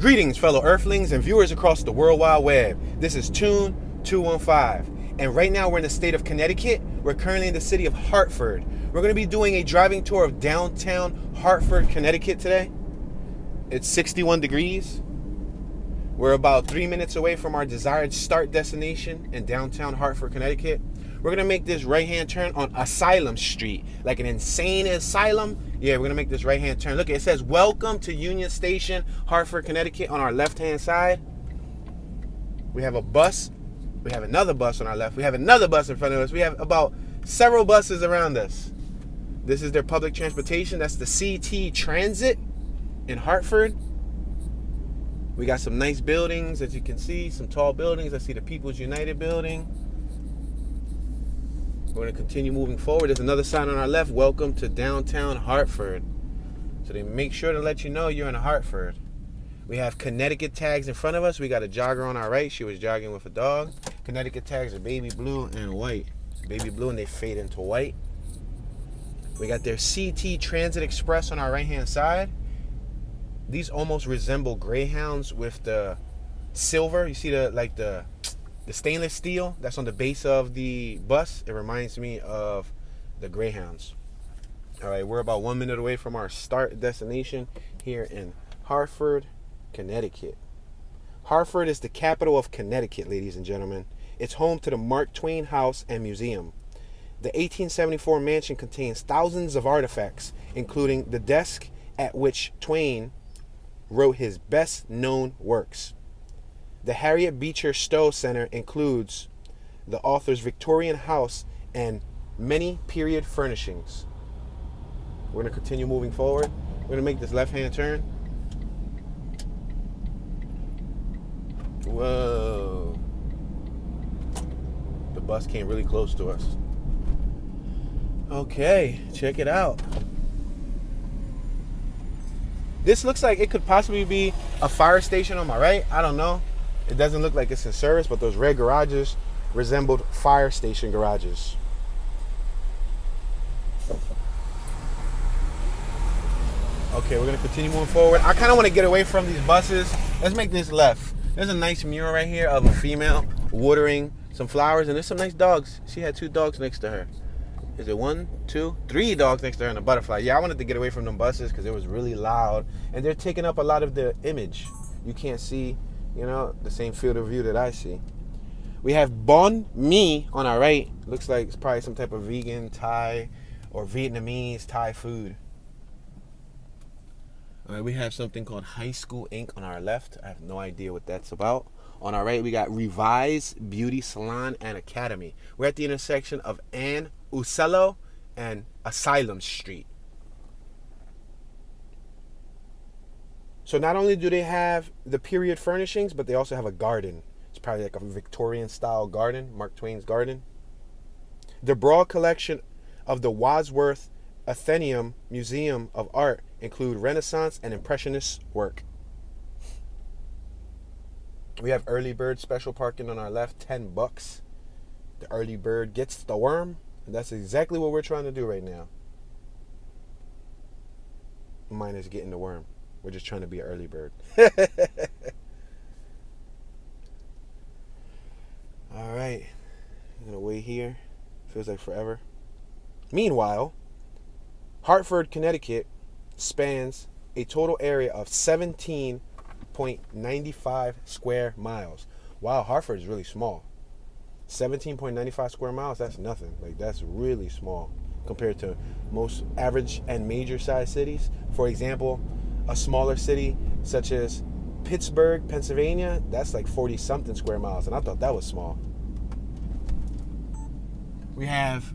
Greetings, fellow Earthlings and viewers across the World Wide Web. This is Tune 215, and right now we're in the state of Connecticut. We're currently in the city of Hartford. We're going to be doing a driving tour of downtown Hartford, Connecticut today. It's 61 degrees. We're about 3 minutes away from our desired start destination in downtown Hartford, Connecticut. We're going to make this right-hand turn on Asylum Street, like an insane asylum. Yeah, we're going to make this right-hand turn. Look, it says, "Welcome to Union Station, Hartford, Connecticut," on our left-hand side. We have a bus. We have another bus on our left. We have another bus in front of us. We have about several buses around us. This is their public transportation. That's the CT Transit in Hartford. We got some nice buildings, as you can see, some tall buildings. I see the People's United building. We're going to continue moving forward. There's another sign on our left, "Welcome to downtown Hartford." So they make sure to let you know you're in Hartford. We have Connecticut tags in front of us. We got a jogger on our right. She was jogging with a dog. Connecticut tags are baby blue and white. Baby blue, and they fade into white. We got their CT Transit Express on our right-hand side. These almost resemble Greyhounds with the silver. You see the stainless steel that's on the base of the bus. It reminds me of the Greyhounds. All right, we're about 1 minute away from our start destination here in Hartford, Connecticut. Hartford is the capital of Connecticut, ladies and gentlemen. It's home to the Mark Twain House and Museum. The 1874 mansion contains thousands of artifacts, including the desk at which Twain wrote his best-known works. The Harriet Beecher Stowe Center includes the author's Victorian house and many period furnishings. We're going to continue moving forward. We're going to make this left-hand turn. Whoa. The bus came really close to us. Okay, check it out. This looks like it could possibly be a fire station on my right. I don't know. It doesn't look like it's in service, but those red garages resembled fire station garages. Okay, we're going to continue moving forward. I kind of want to get away from these buses. Let's make this left. There's a nice mural right here of a female watering some flowers, and there's some nice dogs. She had 2 dogs next to her. Is it 1, 2, 3 dogs next to her and a butterfly? Yeah, I wanted to get away from them buses because it was really loud, and they're taking up a lot of the image. You can't see, the same field of view that I see. We have banh mi on our right. Looks like it's probably some type of vegan Thai or Vietnamese Thai food. All right, we have something called High School Inc. on our left. I have no idea what that's about. On our right, we got Revise Beauty Salon and Academy. We're at the intersection of Ann Uccello and Asylum Street. So not only do they have the period furnishings, but they also have a garden. It's probably like a Victorian style garden, Mark Twain's garden. The broad collection of the Wadsworth Atheneum Museum of Art include Renaissance and impressionist work. We have early bird special parking on our left, $10. The early bird gets the worm, and that's exactly what we're trying to do right now. Mine is getting the worm. We're just trying to be an early bird. All right. I'm going to wait here. Feels like forever. Meanwhile, Hartford, Connecticut spans a total area of 17.95 square miles. Wow, Hartford is really small. 17.95 square miles, that's nothing. That's really small compared to most average and major sized cities. For example, a smaller city such as Pittsburgh, Pennsylvania, that's like 40 something square miles, and I thought that was small. We have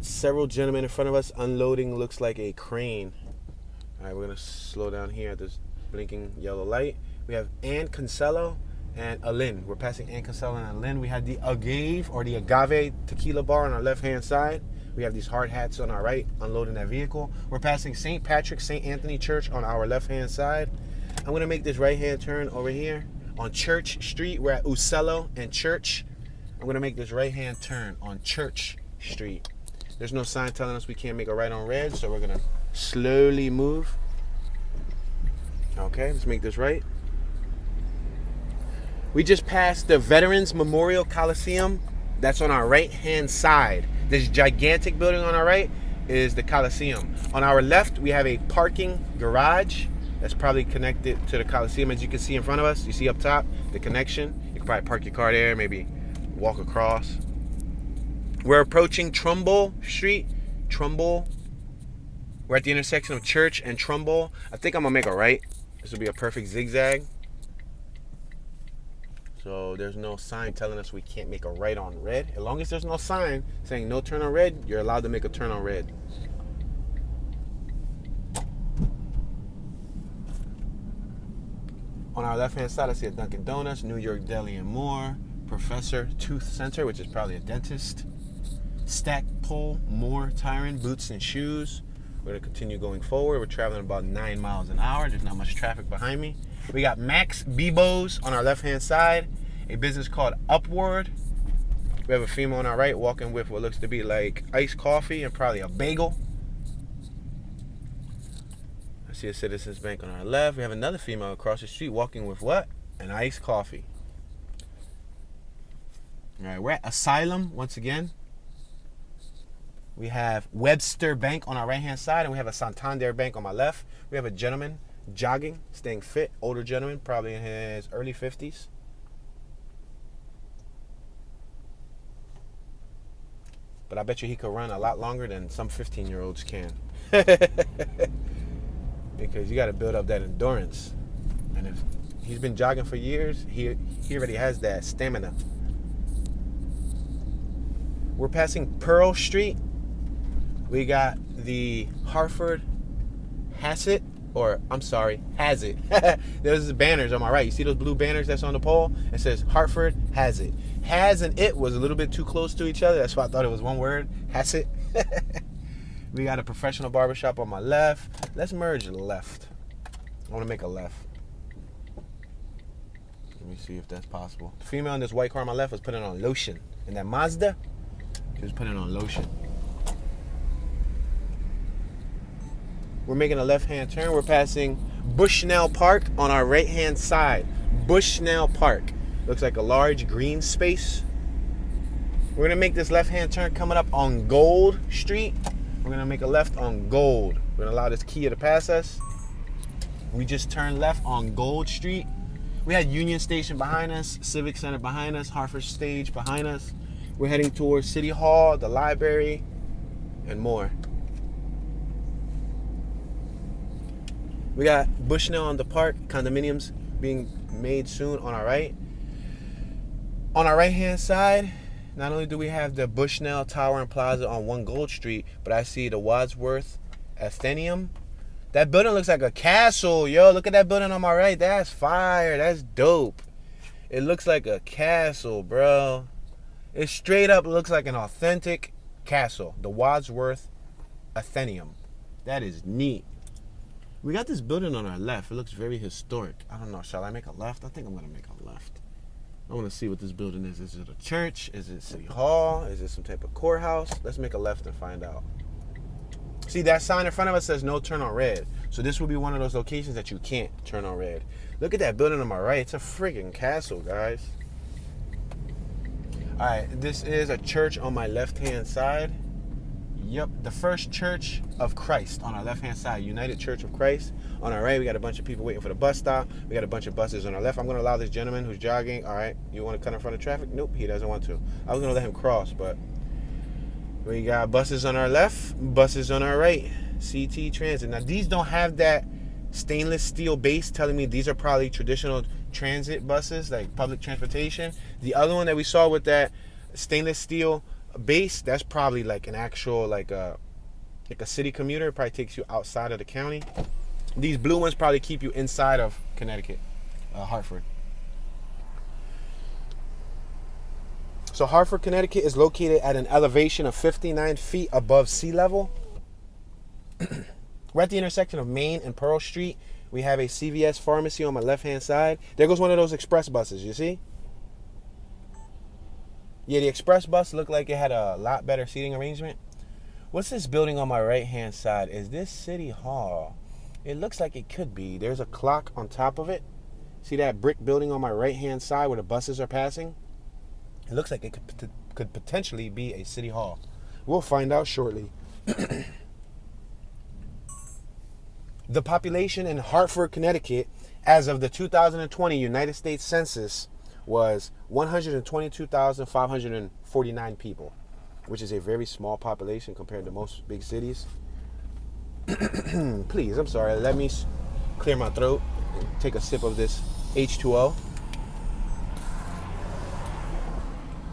several gentlemen in front of us unloading, looks like a crane. All right, we're gonna slow down here at this blinking yellow light. We have Ann Cancello and Alin. We're passing Ann Cancello and Alin. We had the Agave or the Agave tequila bar on our left hand side. We have these hard hats on our right, unloading that vehicle. We're passing St. Patrick, St. Anthony Church on our left-hand side. I'm going to make this right-hand turn over here on Church Street. We're at Uccello and Church. I'm going to make this right-hand turn on Church Street. There's no sign telling us we can't make a right on red, so we're going to slowly move. Okay, let's make this right. We just passed the Veterans Memorial Coliseum. That's on our right-hand side. This gigantic building on our right is the Coliseum. On our left, we have a parking garage that's probably connected to the Coliseum. As you can see in front of us, you see up top, the connection. You can probably park your car there, maybe walk across. We're approaching Trumbull Street. Trumbull. We're at the intersection of Church and Trumbull. I think I'm gonna make a right. This will be a perfect zigzag. So there's no sign telling us we can't make a right on red. As long as there's no sign saying no turn on red, you're allowed to make a turn on red. On our left-hand side, I see a Dunkin' Donuts, New York Deli and More, Professor Tooth Center, which is probably a dentist, Stackpole, More, Tyron, Boots and Shoes. We're going to continue going forward. We're traveling about 9 miles an hour. There's not much traffic behind me. We got Max Bebo's on our left-hand side, a business called Upward. We have a female on our right walking with what looks to be like iced coffee and probably a bagel. I see a Citizens Bank on our left. We have another female across the street walking with what? An iced coffee. All right, we're at Asylum once again. We have Webster Bank on our right-hand side, and we have a Santander Bank on my left. We have a gentleman jogging, staying fit, older gentleman, probably in his early 50s. But I bet you he could run a lot longer than some 15-year-olds can. Because you got to build up that endurance. And if he's been jogging for years, he already has that stamina. We're passing Pearl Street. We got the Hartford Hazit. There's the banners on my right. You see those blue banners that's on the pole? It says Hartford Hazit. Has and it was a little bit too close to each other. That's why I thought it was one word. Hazit. We got a professional barbershop on my left. Let's merge left. I want to make a left. Let me see if that's possible. The female in this white car on my left was putting on lotion. And that Mazda, she was putting on lotion. We're making a left-hand turn. We're passing Bushnell Park on our right-hand side. Bushnell Park. Looks like a large green space. We're going to make this left-hand turn coming up on Gold Street. We're going to make a left on Gold. We're going to allow this Kia to pass us. We just turned left on Gold Street. We had Union Station behind us, Civic Center behind us, Hartford Stage behind us. We're heading towards City Hall, the library, and more. We got Bushnell on the park, condominiums being made soon on our right. On our right-hand side, not only do we have the Bushnell Tower and Plaza on 1 Gold Street, but I see the Wadsworth Atheneum. That building looks like a castle, yo. Look at that building on my right. That's fire. That's dope. It looks like a castle, bro. It straight up looks like an authentic castle. The Wadsworth Atheneum. That is neat. We got this building on our left. It looks very historic. I don't know. Shall I make a left? I think I'm going to make a left. I want to see what this building is. Is it a church? Is it City Hall? Is it some type of courthouse? Let's make a left and find out. See, that sign in front of us says no turn on red. So this will be one of those locations that you can't turn on red. Look at that building on my right. It's a freaking castle, guys. All right, this is a church on my left-hand side. Yep, the First Church of Christ on our left-hand side, United Church of Christ. On our right, we got a bunch of people waiting for the bus stop. We got a bunch of buses on our left. I'm going to allow this gentleman who's jogging. All right, you want to cut in front of traffic? Nope, he doesn't want to. I was going to let him cross, but we got buses on our left, buses on our right. CT Transit. Now, these don't have that stainless steel base telling me these are probably traditional transit buses, like public transportation. The other one that we saw with that stainless steel base, that's probably like an actual like a city commuter. It probably takes you outside of the county. These blue ones probably keep you inside of Connecticut, Hartford. So Hartford, Connecticut is located at an elevation of 59 feet above sea level. We're at the intersection of Main and Pearl Street. We have a CVS pharmacy on my left-hand side. There goes one of those express buses, you see? Yeah, the express bus looked like it had a lot better seating arrangement. What's this building on my right-hand side? Is this City Hall? It looks like it could be. There's a clock on top of it. See that brick building on my right-hand side where the buses are passing? It looks like it could potentially be a city hall. We'll find out shortly. The population in Hartford, Connecticut, as of the 2020 United States Census, was 122,549 people, which is a very small population compared to most big cities. Please, I'm sorry. Let me clear my throat and take a sip of this H2O.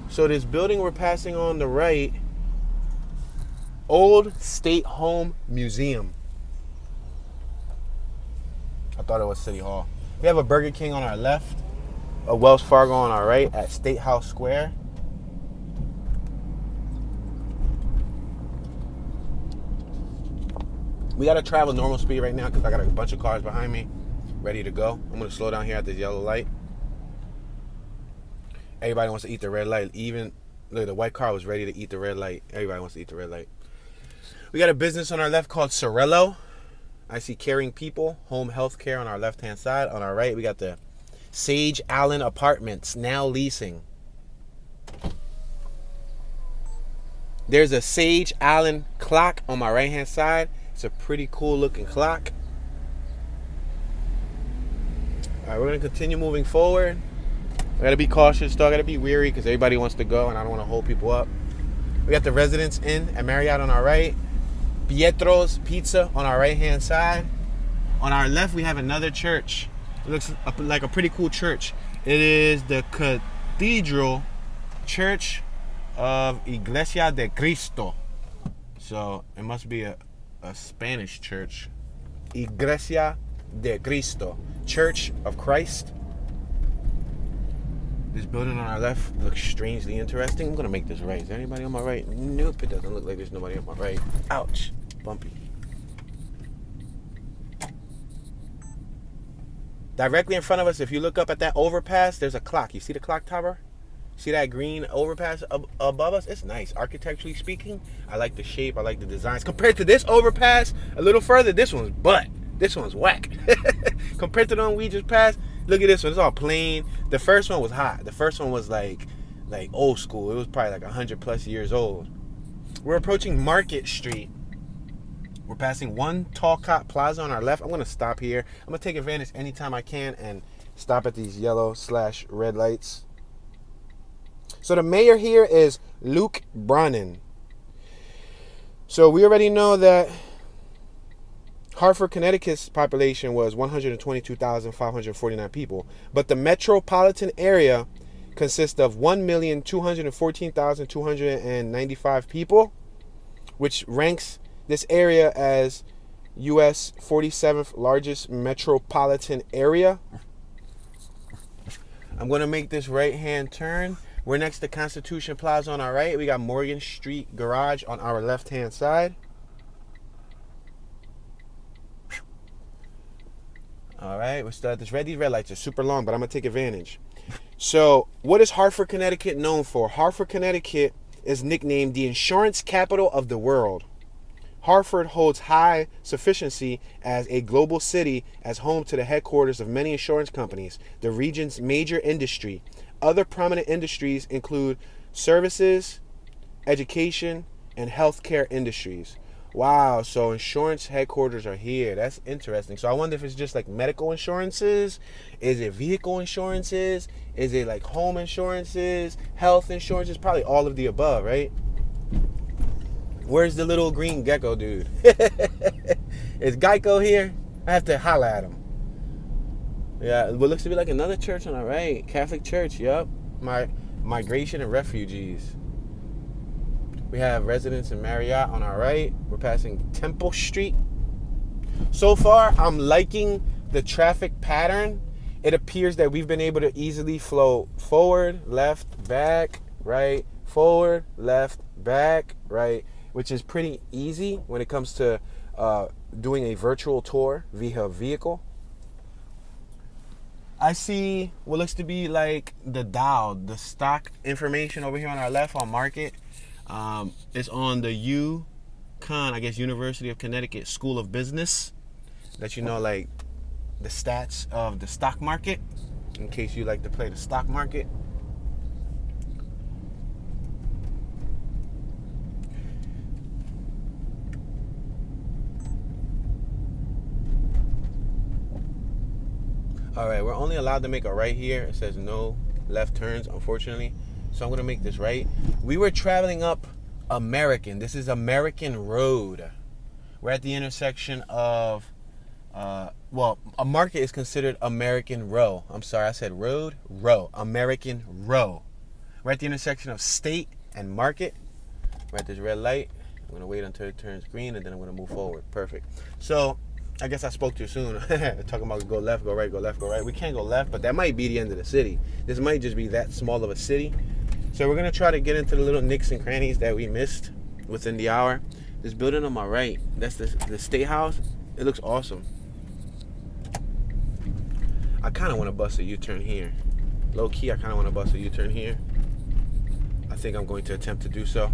So this building we're passing on the right, Old State Home Museum. I thought it was City Hall. We have a Burger King on our left, a Wells Fargo on our right at State House Square. We got to travel normal speed right now because I got a bunch of cars behind me ready to go. I'm going to slow down here at this yellow light. Everybody wants to eat the red light. Even, look, the white car was ready to eat the red light. Everybody wants to eat the red light. We got a business on our left called Sorello. I see Caring People, Home Health Care on our left-hand side. On our right, we got the Sage Allen Apartments, now leasing. There's a Sage Allen clock on my right-hand side. It's a pretty cool looking clock. All right, we're going to continue moving forward. I got to be cautious, though. I got to be weary because everybody wants to go and I don't want to hold people up. We got the Residence Inn at Marriott on our right. Pietro's Pizza on our right-hand side. On our left, we have another church. It looks like a pretty cool church. It is the Cathedral Church of Iglesia de Cristo. So it must be a Spanish church. Iglesia de Cristo, Church of Christ. This building on our left looks strangely interesting. I'm going to make this right. Is there anybody on my right? Nope, it doesn't look like there's nobody on my right. Ouch. Bumpy. Directly in front of us, if you look up at that overpass, there's a clock. You see the clock tower? See that green overpass above us? It's nice. Architecturally speaking, I like the shape. I like the designs. Compared to this overpass, a little further, this one's butt. This one's whack. Compared to the one we just passed, look at this one. It's all plain. The first one was hot. The first one was like old school. It was probably like 100 plus years old. We're approaching Market Street. We're passing One Talcott Plaza on our left. I'm going to stop here. I'm going to take advantage anytime I can and stop at these yellow/red lights. So the mayor here is Luke Brannan. So we already know that Hartford, Connecticut's population was 122,549 people, but the metropolitan area consists of 1,214,295 people, which ranks this area as U.S. 47th largest metropolitan area. I'm going to make this right-hand turn. We're next to Constitution Plaza on our right. We got Morgan Street Garage on our left-hand side. All right, we're still at this red. These red lights are super long, but I'm going to take advantage. So, what is Hartford, Connecticut known for? Hartford, Connecticut is nicknamed the insurance capital of the world. Hartford holds high sufficiency as a global city as home to the headquarters of many insurance companies, the region's major industry. Other prominent industries include services, education, and healthcare industries. Wow, so insurance headquarters are here. That's interesting. So I wonder if it's just like medical insurances. Is it vehicle insurances? Is it like home insurances, health insurances? Probably all of the above, right? Where's the little green gecko dude? Is Geico here? I have to holla at him. Yeah, what looks to be like another church on our right. Catholic church, yep. Migration and refugees. We have Residence in Marriott on our right. We're passing Temple Street. So far, I'm liking the traffic pattern. It appears that we've been able to easily flow forward, left, back, right, forward, left, back, right, which is pretty easy when it comes to doing a virtual tour via vehicle. I see what looks to be like the Dow, the stock information over here on our left on market. It's on the UConn, I guess, University of Connecticut School of Business. let you know like the stats of the stock market, in case you like to play the stock market. All right, we're only allowed to make a right here. It says no left turns, unfortunately. So I'm gonna make this right. We were traveling up American. This is American Road. We're at the intersection of, well, a market is considered American Row. I'm sorry, I said road, row, American Row. We're at the intersection of State and Market. We're at this red light. I'm gonna wait until it turns green and then I'm gonna move forward. Perfect. So, I guess I spoke too soon. Talking about go left, go right, go left, go right. We can't go left, but that might be the end of the city. This might just be that small of a city. So we're going to try to get into the little nicks and crannies that we missed within the hour. This building on my right, that's the State House. It looks awesome. I kind of want to bust a U-turn here. Low key, I kind of want to bust a U-turn here. I think I'm going to attempt to do so.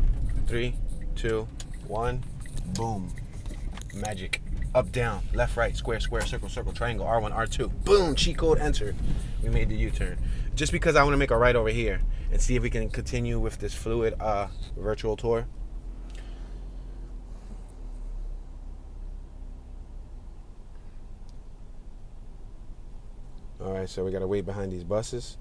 3, 2, 1, boom. Magic. Up, down, left, right, square, square, circle, circle, triangle, R1, R2. Boom, cheat code, enter. We made the U-turn. Just because I want to make a right over here and see if we can continue with this fluid virtual tour. All right, so we got to wait behind these buses.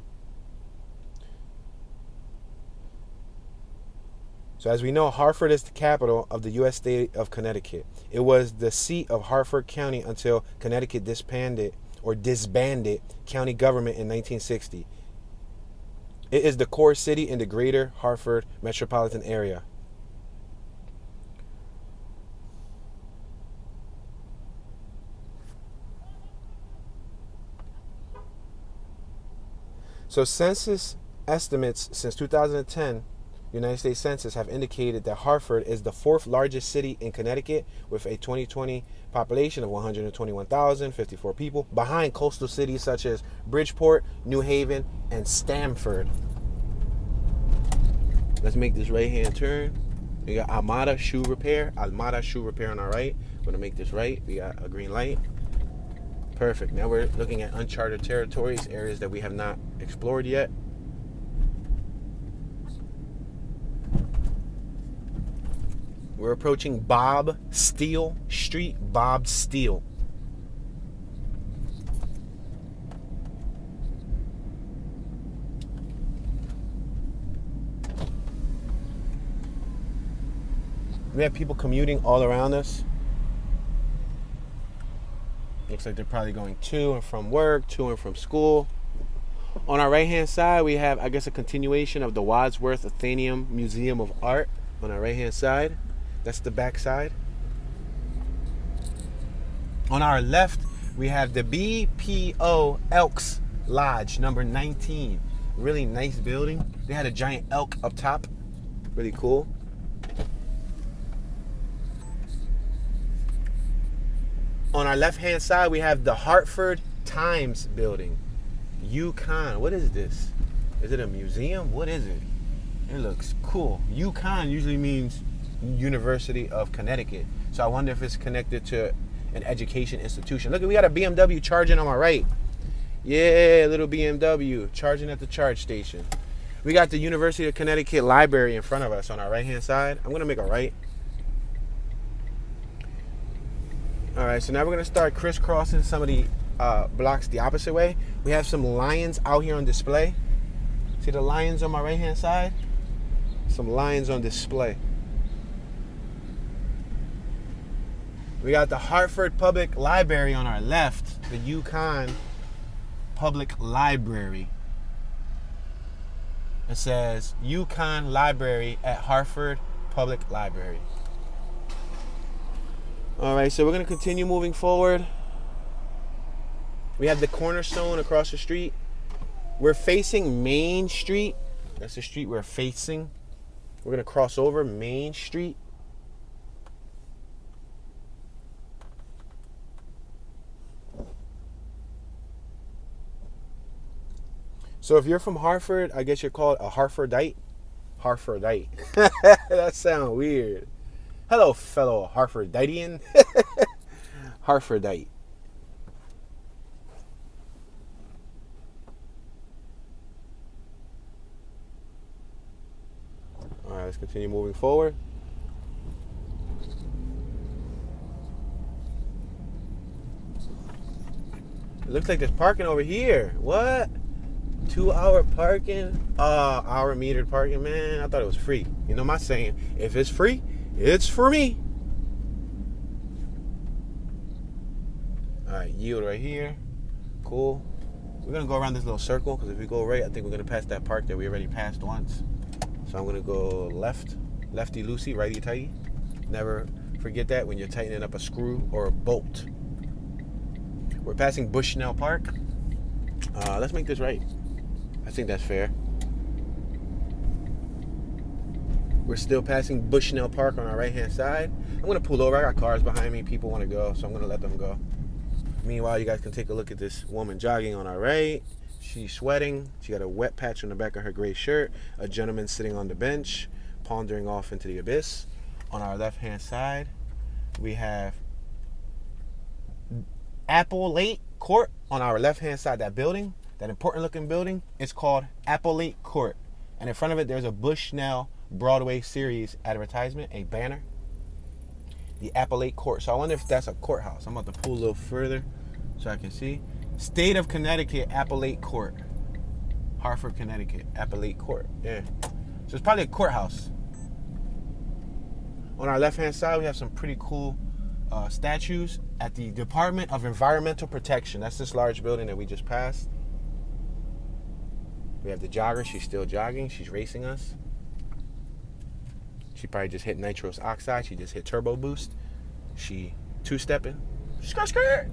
So as we know, Hartford is the capital of the U.S. state of Connecticut. It was the seat of Hartford County until Connecticut disbanded county government in 1960. It is the core city in the greater Hartford metropolitan area. So census estimates since 2010, United States Census, have indicated that Hartford is the 4th largest city in Connecticut with a 2020 population of 121,054 people, behind coastal cities such as Bridgeport, New Haven, and Stamford. Let's make this right-hand turn. We got Almada Shoe Repair on our right. We're going to make this right. We got a green light. Perfect. Now we're looking at uncharted territories, areas that we have not explored yet. We're approaching Bob Steele Street. Bob Steele. We have people commuting all around us. Looks like they're probably going to and from work, to and from school. On our right-hand side, we have, I guess, a continuation of the Wadsworth Atheneum Museum of Art on our right-hand side. That's the back side. On our left, we have the BPO Elks Lodge, number 19. Really nice building. They had a giant elk up top. Really cool. On our left-hand side, we have the Hartford Times building. UConn. What is this? Is it a museum? What is it? It looks cool. UConn usually means University of Connecticut. So I wonder if it's connected to an education institution. Look, we got a BMW charging on my right. Yeah, little BMW charging at the charge station. We got the University of Connecticut Library in front of us on our right-hand side. I'm going to make a right. All right, so now we're going to start crisscrossing some of the blocks the opposite way. We have some lions out here on display. See the lions on my right-hand side? Some lions on display. We got the Hartford Public Library on our left, the UConn Public Library. It says UConn Library at Hartford Public Library. All right, so we're going to continue moving forward. We have the Cornerstone across the street. We're facing Main Street. That's the street we're facing. We're going to cross over Main Street. So if you're from Hartford, I guess you're called a Hartfordite. Hartfordite. That sounds weird. Hello, fellow Hartforditian. Hartfordite. let's continue moving forward. It looks like there's parking over here. What? 2-hour parking? Hour metered parking, man. I thought it was free. You know my saying, if it's free, it's for me. All right, yield right here. Cool. We're gonna go around this little circle because if we go right, I think we're gonna pass that park that we already passed once. So I'm gonna go left, lefty loosey, righty tighty. Never forget that when you're tightening up a screw or a bolt. We're passing Bushnell Park. Let's make this right. I think that's fair. We're still passing Bushnell Park on our right-hand side. I'm going to pull over. I got cars behind me. People want to go, so I'm going to let them go. Meanwhile, you guys can take a look at this woman jogging on our right. She's sweating. She got a wet patch on the back of her gray shirt. A gentleman sitting on the bench, pondering off into the abyss. On our left-hand side, we have Appellate Court on our left-hand side. That building, that important-looking building, it's called Appellate Court. And in front of it, there's a Bushnell Broadway series advertisement, a banner. The Appellate Court. So I wonder if that's a courthouse. I'm about to pull a little further so I can see. State of Connecticut Appellate Court. Hartford, Connecticut. Appellate Court. Yeah. So it's probably a courthouse. On our left-hand side, we have some pretty cool statues at the Department of Environmental Protection. That's this large building that we just passed. We have the jogger. She's still jogging. She's racing us. She probably just hit nitrous oxide. She just hit turbo boost. She two-stepping. Skirt, skirt.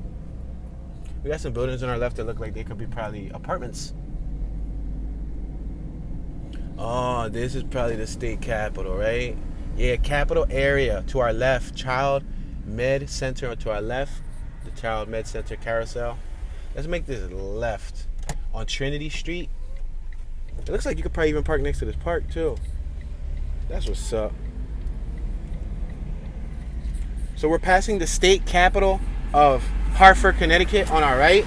We got some buildings on our left that look like they could be probably apartments. Oh, this is probably the state capitol, right? Yeah, Capitol area. To our left, Child Med Center to our left. The Child Med Center carousel. Let's make this left on Trinity Street. It looks like you could probably even park next to this park too. That's what's up. So we're passing the state capital of Hartford, Connecticut on our right.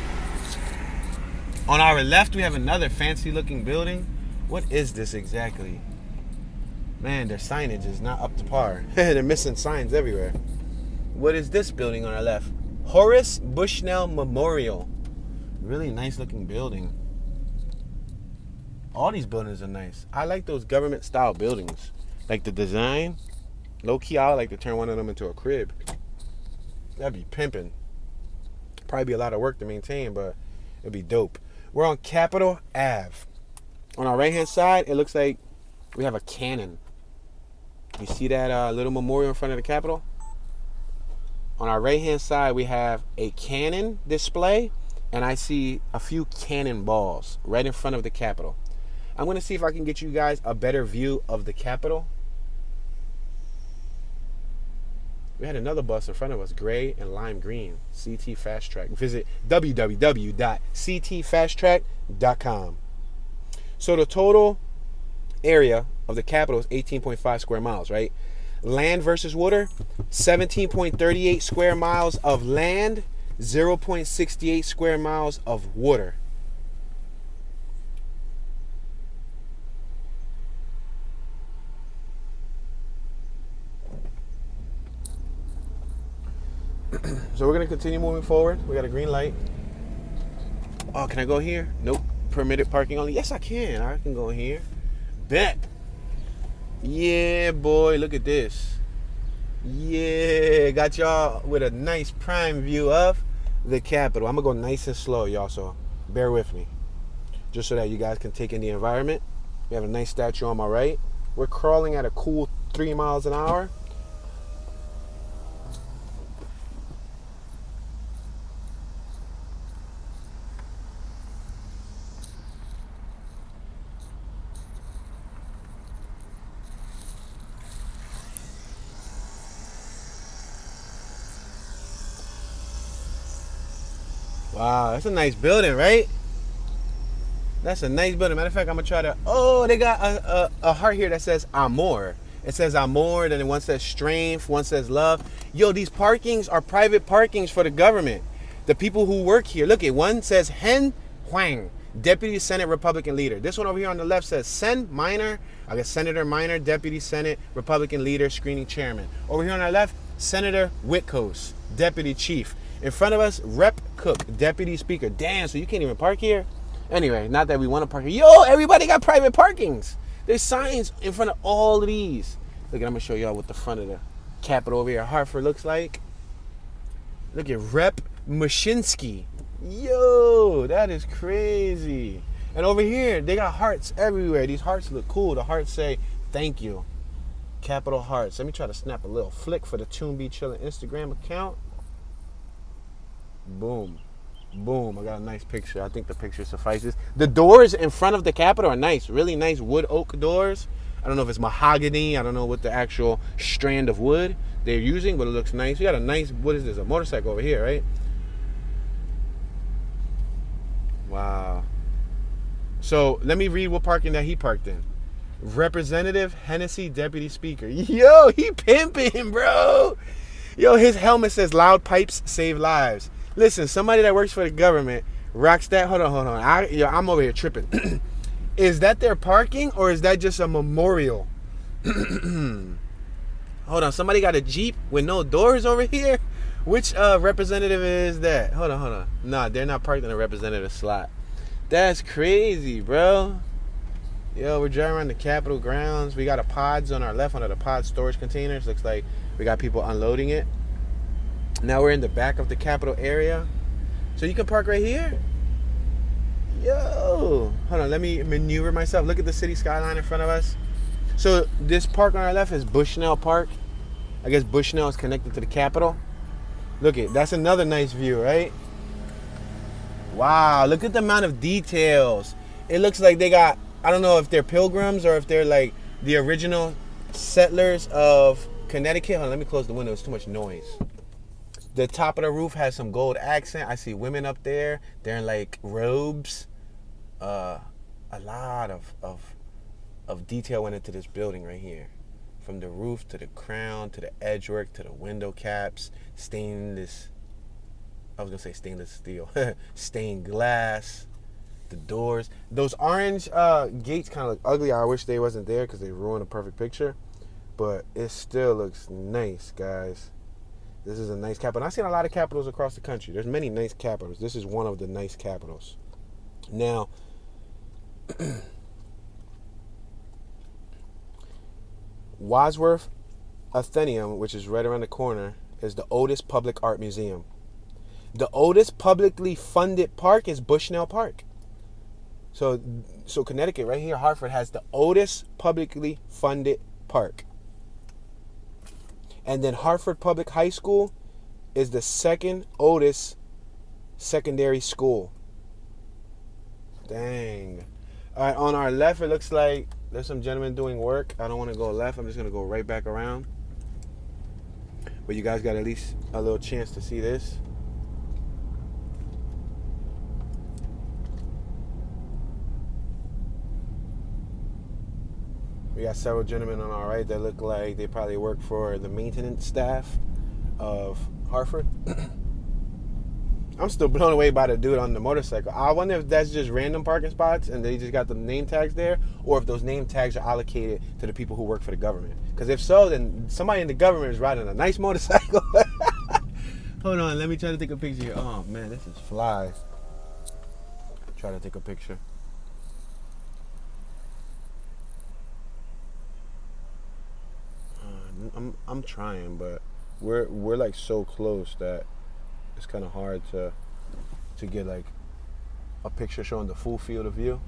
On our left, we have another fancy looking building. What is this exactly? Man, their signage is not up to par. They're missing signs everywhere. What is this building on our left? Horace Bushnell Memorial. Really nice looking building. All these buildings are nice. I like those government style buildings. Like the design. Low key, I would like to turn one of them into a crib. That'd be pimping. Probably be a lot of work to maintain, but it'd be dope. We're on Capitol Ave. On our right hand side, it looks like we have a cannon. You see that little memorial in front of the Capitol? On our right hand side, we have a cannon display, and I see a few cannonballs right in front of the Capitol. I'm going to see if I can get you guys a better view of the Capitol. We had another bus in front of us, gray and lime green, CT Fast Track. Visit www.ctfasttrack.com. So the total area of the Capitol is 18.5 square miles, right? Land versus water, 17.38 square miles of land, 0.68 square miles of water. So we're going to continue moving forward. We got a green light. Oh, can I go here? Nope. Permitted parking only. Yes, I can. I can go here. Bet. Yeah, boy. Look at this. Yeah. Got y'all with a nice prime view of the Capitol. I'm going to go nice and slow, y'all, so bear with me. Just so that you guys can take in the environment. We have a nice statue on my right. We're crawling at a cool 3 miles an hour. Wow, that's a nice building, right? That's a nice building. Matter of fact, I'm going to try to... Oh, they got a heart here that says Amor. It says Amor, then one says strength, one says love. Yo, these parkings are private parkings for the government. The people who work here. Look at one says Hen Huang. Deputy Senate Republican leader. This one over here on the left says Sen Minor, I guess Senator Minor, Deputy Senate Republican leader, screening chairman. Over here on our left, Senator Whitkos, Deputy Chief. In front of us, Rep Cook, Deputy Speaker. Damn, so you can't even park here? Anyway, not that we want to park here. Yo, everybody got private parkings. There's signs in front of all of these. Look, I'm going to show y'all what the front of the Capitol over here at Hartford looks like. Look at Rep Mashinsky. Yo, that is crazy. And over here, they got hearts everywhere. These hearts look cool. The hearts say, thank you. Capital Hearts. Let me try to snap a little flick for the Toon Be Chillin' Instagram account. Boom. Boom. I got a nice picture. I think the picture suffices. The doors in front of the Capitol are nice. Really nice wood oak doors. I don't know if it's mahogany. I don't know what the actual strand of wood they're using, but it looks nice. We got a nice, what is this? A motorcycle over here, right? Wow. So let me read what parking that he parked in. Representative Hennessy, Deputy Speaker. Yo, he pimping, bro. Yo, his helmet says loud pipes save lives. Listen, somebody that works for the government rocks that. Hold on. I'm over here tripping. Is that their parking or is that just a memorial? Hold on. Somebody got a Jeep with no doors over here? Which representative is that? Hold on. Nah, they're not parked in a representative slot. That's crazy, bro. Yo, we're driving around the Capitol grounds. We got a pods on our left, one of the pod storage containers. Looks like we got people unloading it. Now we're in the back of the Capitol area. So you can park right here. Yo. Hold on, let me maneuver myself. Look at the city skyline in front of us. So this park on our left is Bushnell Park. I guess Bushnell is connected to the Capitol. Look at, that's another nice view, right? Wow, look at the amount of details. It looks like they got, I don't know if they're pilgrims or if they're like the original settlers of Connecticut. Hold on, let me close the window. It's too much noise. The top of the roof has some gold accent. I see women up there. They're in like robes. A lot of detail went into this building right here. From the roof to the crown to the edgework to the window caps. Stainless steel. Stained glass. The doors. Those orange gates kind of look ugly. I wish they wasn't there because they ruined a perfect picture. But it still looks nice, guys. This is a nice Capitol. I've seen a lot of Capitols across the country. There's many nice Capitols. This is one of the nice Capitols. Now, Wadsworth Atheneum, which is right around the corner, is the oldest public art museum. The oldest publicly funded park is Bushnell Park. So Connecticut, right here, Hartford, has the oldest publicly funded park. And then Hartford Public High School is the second oldest secondary school. Dang. All right, on our left, it looks like there's some gentlemen doing work. I don't want to go left. I'm just going to go right back around. But you guys got at least a little chance to see this. We got several gentlemen on our right that look like they probably work for the maintenance staff of Hartford. I'm still blown away by the dude on the motorcycle. I wonder if that's just random parking spots and they just got the name tags there, or if those name tags are allocated to the people who work for the government. Because if so, then somebody in the government is riding a nice motorcycle. Hold on, let me try to take a picture here. Oh man, this is fly. Try to take a picture. I'm trying, but we're like so close that it's kind of hard to get like a picture showing the full field of view.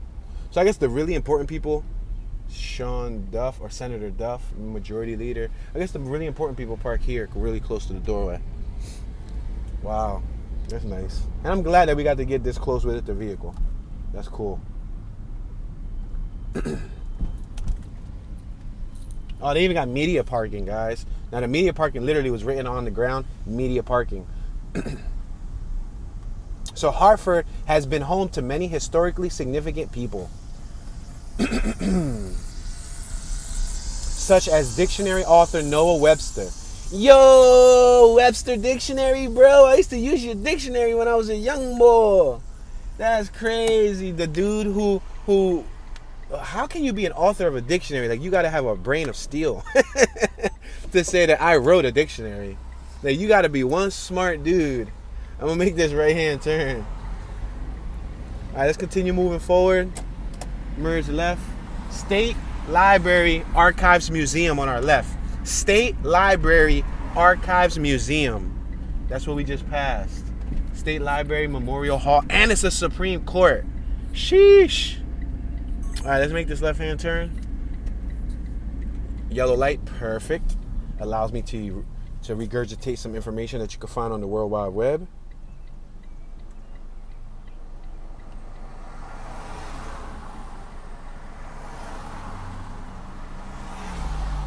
So I guess the really important people, Sean Duff or Senator Duff, Majority Leader, I guess the really important people park here really close to the doorway. Wow, that's nice. And I'm glad that we got to get this close with the vehicle. That's cool. Oh, they even got media parking, guys. Now, the media parking literally was written on the ground, media parking. So, Hartford has been home to many historically significant people. Such as dictionary author Noah Webster. Yo, Webster Dictionary, bro. I used to use your dictionary when I was a young boy. That's crazy. The dude who how can you be an author of a dictionary? Like, you got to have a brain of steel to say that I wrote a dictionary. Like, you got to be one smart dude. I'm going to make this right-hand turn. All right, let's continue moving forward. Merge left. State Library Archives Museum on our left. State Library Archives Museum. That's what we just passed. State Library Memorial Hall. And it's a Supreme Court. Sheesh. All right, let's make this left-hand turn. Yellow light, perfect. Allows me to regurgitate some information that you can find on the World Wide Web.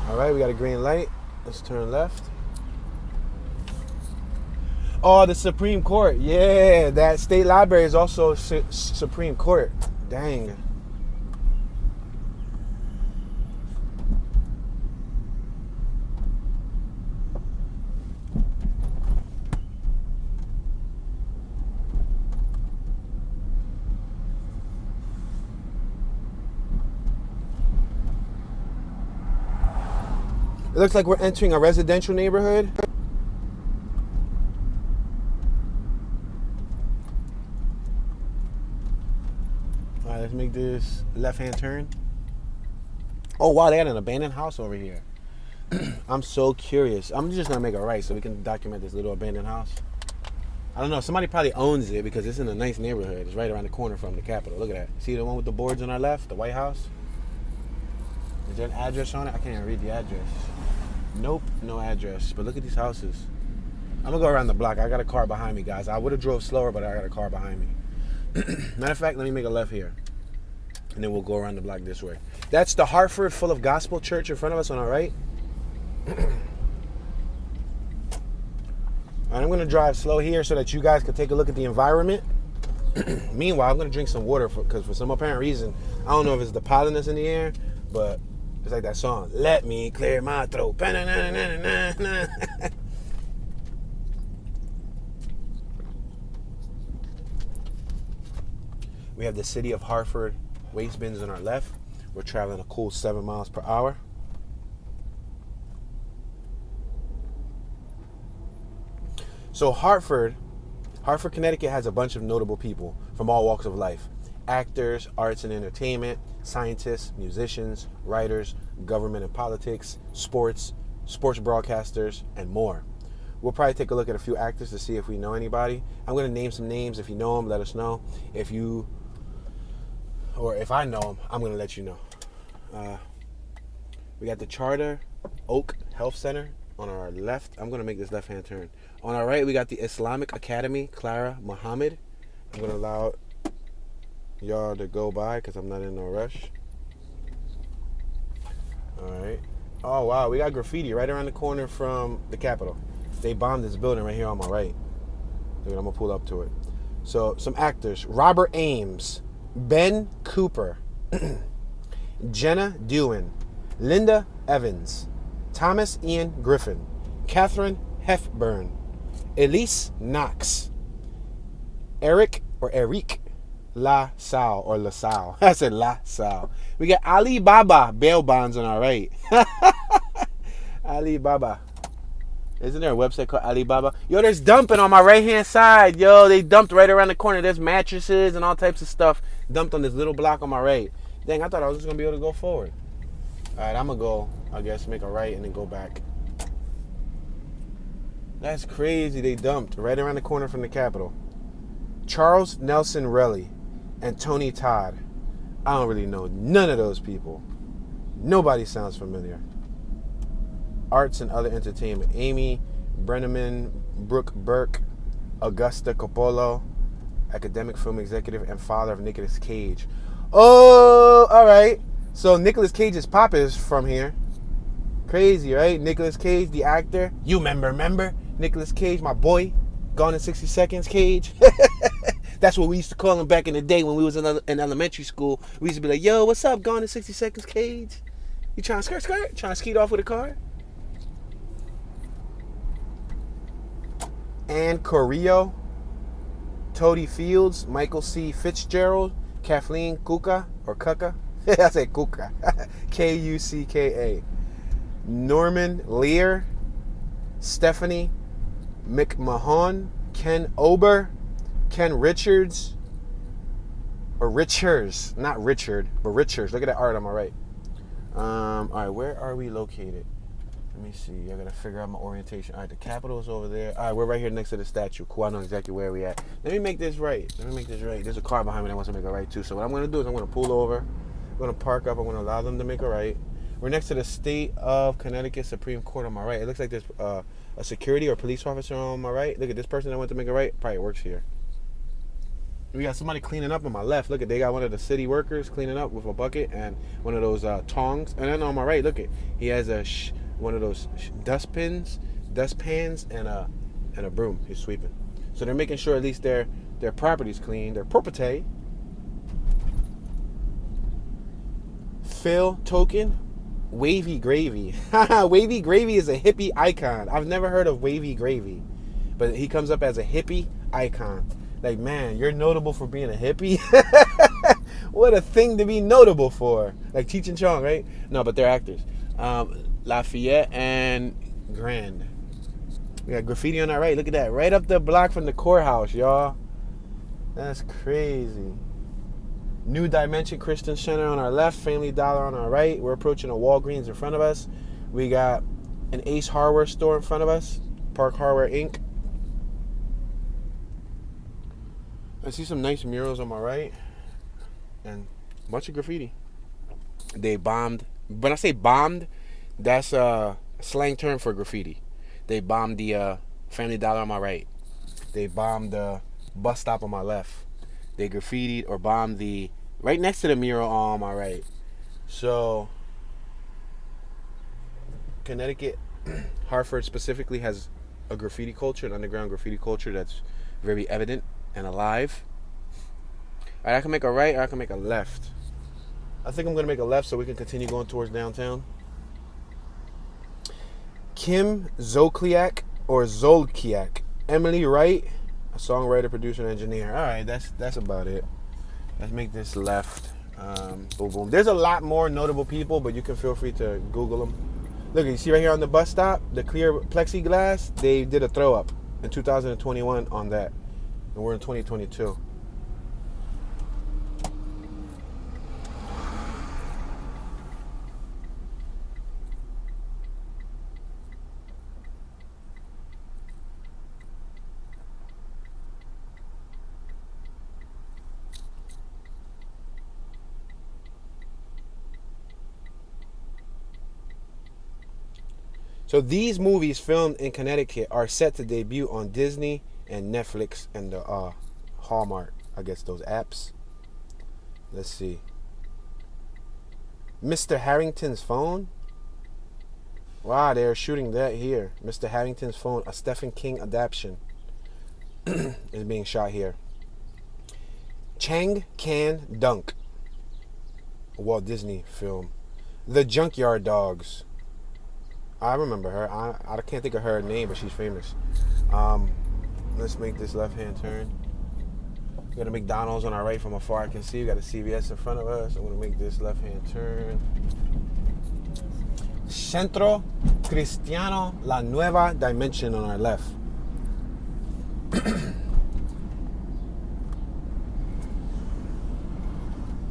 All right, we got a green light. Let's turn left. Oh, the Supreme Court. Yeah, that State Library is also Supreme Court. Dang. It looks like we're entering a residential neighborhood. All right, let's make this left-hand turn. Oh, wow, they got an abandoned house over here. I'm so curious. I'm just going to make a right so we can document this little abandoned house. I don't know. Somebody probably owns it because it's in a nice neighborhood. It's right around the corner from the Capitol. Look at that. See the one with the boards on our left? The White House? Is there an address on it? I can't even read the address. Nope, no address. But look at these houses. I'm going to go around the block. I got a car behind me, guys. I would have drove slower, but I got a car behind me. Matter of fact, let me make a left here. And then we'll go around the block this way. That's the Hartford Full of Gospel Church in front of us on our right. All right, I'm going to drive slow here so that you guys can take a look at the environment. Meanwhile, I'm going to drink some water because for some apparent reason, I don't know if it's the pollen that's in the air, but it's like that song, let me clear my throat. We have the city of Hartford waste bins on our left. We're traveling a cool 7 miles per hour. So Hartford, Connecticut has a bunch of notable people from all walks of life. Actors, arts and entertainment, scientists, musicians, writers, government and politics, sports broadcasters, and more. We'll probably take a look at a few actors to see if we know anybody. I'm going to name some names. If you know them, let us know. If I know them, I'm going to let you know. We got the Charter Oak Health Center on our left. I'm going to make this left-hand turn. On our right, we got the Islamic Academy, Clara Muhammad. I'm going to allow y'all to go by because I'm not in no rush. All right. Oh, wow. We got graffiti right around the corner from the Capitol. They bombed this building right here on my right. Dude, I'm going to pull up to it. So, some actors. Robert Ames. Ben Cooper. Jenna Dewan. Linda Evans. Thomas Ian Griffin. Katharine Hepburn. Elise Knox. Eric LaSalle. I said LaSalle. We got Alibaba bail bonds on our right. Alibaba. Isn't there a website called Alibaba? Yo, there's dumping on my right-hand side. Yo, they dumped right around the corner. There's mattresses and all types of stuff dumped on this little block on my right. Dang, I thought I was just going to be able to go forward. All right, I'm going to go, I guess, make a right and then go back. That's crazy. They dumped right around the corner from the Capitol. Charles Nelson Relly and Tony Todd. I don't really know none of those people. Nobody sounds familiar. Arts and other entertainment. Amy Brenneman, Brooke Burke, Augusta Coppola, academic film executive and father of Nicolas Cage. Oh, all right. So Nicolas Cage's pop is from here. Crazy, right? Nicolas Cage, the actor. You remember? Nicolas Cage, my boy. Gone in 60 Seconds, Cage. That's what we used to call him back in the day when we was in elementary school. We used to be like, yo, what's up? Gone in 60 Seconds, Cage. You trying to skirt? Trying to skeet off with a car? And Correo, Toady Fields, Michael C. Fitzgerald, Kathleen Kuka, or Kuka. I say Kuka. Kucka. Norman Lear, Stephanie McMahon, Ken Ober, Ken Richards, or Richards, not Richard, but Richards. Look at that art on my right. All right, where are we located? Let me see. I gotta figure out my orientation. All right, the Capitol is over there. All right, we're right here next to the statue. Cool, I know exactly where we at. Let me make this right. There's a car behind me that wants to make a right too. So what I'm gonna do is I'm gonna pull over. I'm gonna park up. I'm gonna allow them to make a right. We're next to the State of Connecticut Supreme Court on my right. It looks like there's a security or police officer on my right. Look at this person that went to make a right. Probably works here. We got somebody cleaning up on my left. Look at, they got one of the city workers cleaning up with a bucket and one of those tongs. And then on my right, look at, he has one of those dustpans, and a broom. He's sweeping. So they're making sure at least their property's clean, their property. Phil Token, Wavy Gravy. Wavy Gravy is a hippie icon. I've never heard of Wavy Gravy, but he comes up as a hippie icon. Like, man, you're notable for being a hippie? What a thing to be notable for. Like Cheech and Chong, right? No, but they're actors. Lafayette and Grand. We got Graffiti on our right. Look at that. Right up the block from the courthouse, y'all. That's crazy. New Dimension Christian Center on our left. Family Dollar on our right. We're approaching a Walgreens in front of us. We got an Ace Hardware store in front of us. Park Hardware, Inc. I see some nice murals on my right and a bunch of graffiti. They bombed. When I say bombed, that's a slang term for graffiti. They bombed the Family Dollar on my right. They bombed the bus stop on my left. They graffitied or bombed the right next to the mural on my right. So Connecticut, Hartford specifically, has a graffiti culture, an underground graffiti culture that's very evident and alive. All right, I can make a right or I can make a left. I think I'm going to make a left so we can continue going towards downtown. Kim Zolkiak or Zolkiak. Emily Wright, a songwriter, producer, and engineer. All right, that's about it. Let's make this left. Boom, boom. There's a lot more notable people, but you can feel free to Google them. Look, you see right here on the bus stop, the clear plexiglass, they did a throw up in 2021 on that. And we're in 2022. So these movies filmed in Connecticut are set to debut on Disney and Netflix and the Hallmark, I guess, those apps. Let's see. Mr. Harrington's phone. Wow, they're shooting that here. Mr. Harrington's phone, a Stephen King adaptation, is being shot here. Chang Can Dunk, a Walt Disney film. The Junkyard Dogs. I remember her. I can't think of her name, but she's famous. Let's make this left-hand turn. We got a McDonald's on our right from afar. I can see we got a CVS in front of us. I'm going to make this left-hand turn. Centro Cristiano La Nueva Dimension on our left.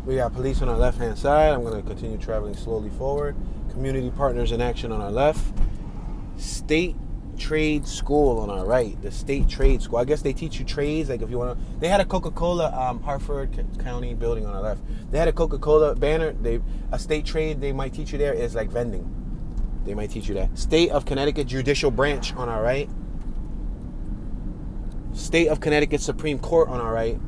We got police on our left-hand side. I'm going to continue traveling slowly forward. Community Partners in Action on our left. State Trade School on our right. The State Trade School. I guess they teach you trades. Like if you want to. They had a Coca-Cola Hartford County building on our left. They had a Coca-Cola banner. A state trade they might teach you there is like vending. They might teach you that. State of Connecticut Judicial Branch on our right. State of Connecticut Supreme Court on our right.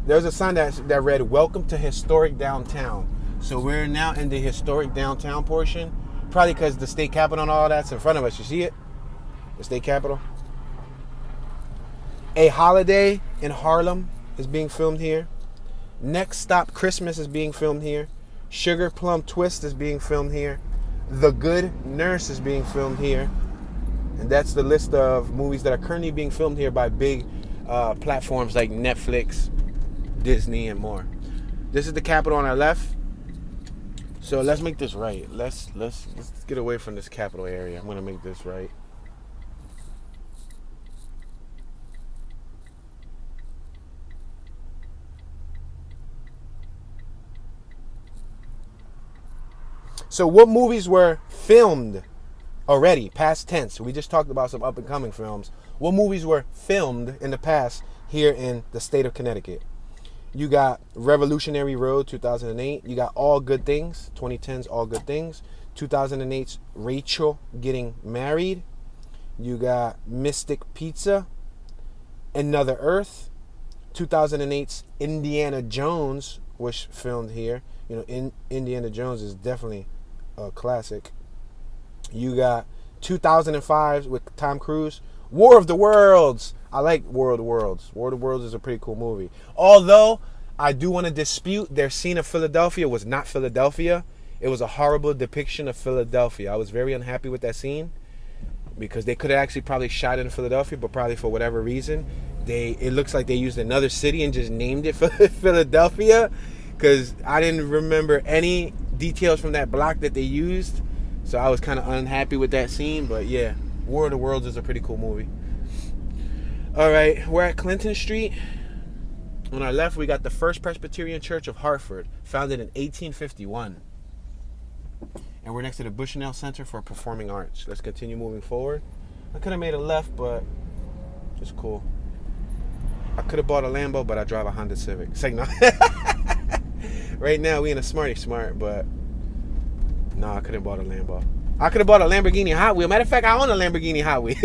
There's a sign that read, "Welcome to Historic Downtown." So we're now in the historic downtown portion. Probably because the state capitol and all that's in front of us. You see it? The state capitol. A Holiday in Harlem is being filmed here. Next Stop Christmas is being filmed here. Sugar Plum Twist is being filmed here. The Good Nurse is being filmed here. And that's the list of movies that are currently being filmed here by big platforms like Netflix, Disney, and more. This is the Capitol on our left. So let's make this right. Let's get away from this Capitol area. I'm gonna make this right. So what movies were filmed already, past tense? We just talked about some up and coming films. What movies were filmed in the past here in the state of Connecticut? You got Revolutionary Road, 2008. You got All Good Things, 2010's All Good Things. 2008's Rachel Getting Married. You got Mystic Pizza, Another Earth. 2008's Indiana Jones was filmed here. You know, Indiana Jones is definitely a classic. You got 2005 with Tom Cruise, War of the Worlds. I like War of the Worlds. War of the Worlds is a pretty cool movie. Although, I do want to dispute their scene of Philadelphia was not Philadelphia. It was a horrible depiction of Philadelphia. I was very unhappy with that scene because they could have actually probably shot it in Philadelphia, but probably for whatever reason, it looks like they used another city and just named it Philadelphia, because I didn't remember any details from that block that they used. So I was kind of unhappy with that scene. But yeah, War of the Worlds is a pretty cool movie. All right, we're at Clinton Street. On our left, we got the First Presbyterian Church of Hartford, founded in 1851. And we're next to the Bushnell Center for Performing Arts. Let's continue moving forward. I could have made a left, but it's cool. I could have bought a Lambo, but I drive a Honda Civic. Say no. Right now, we in a Smarty Smart, but no, I could have bought a Lambo. I could have bought a Lamborghini Hot Wheel. Matter of fact, I own a Lamborghini Hot Wheel.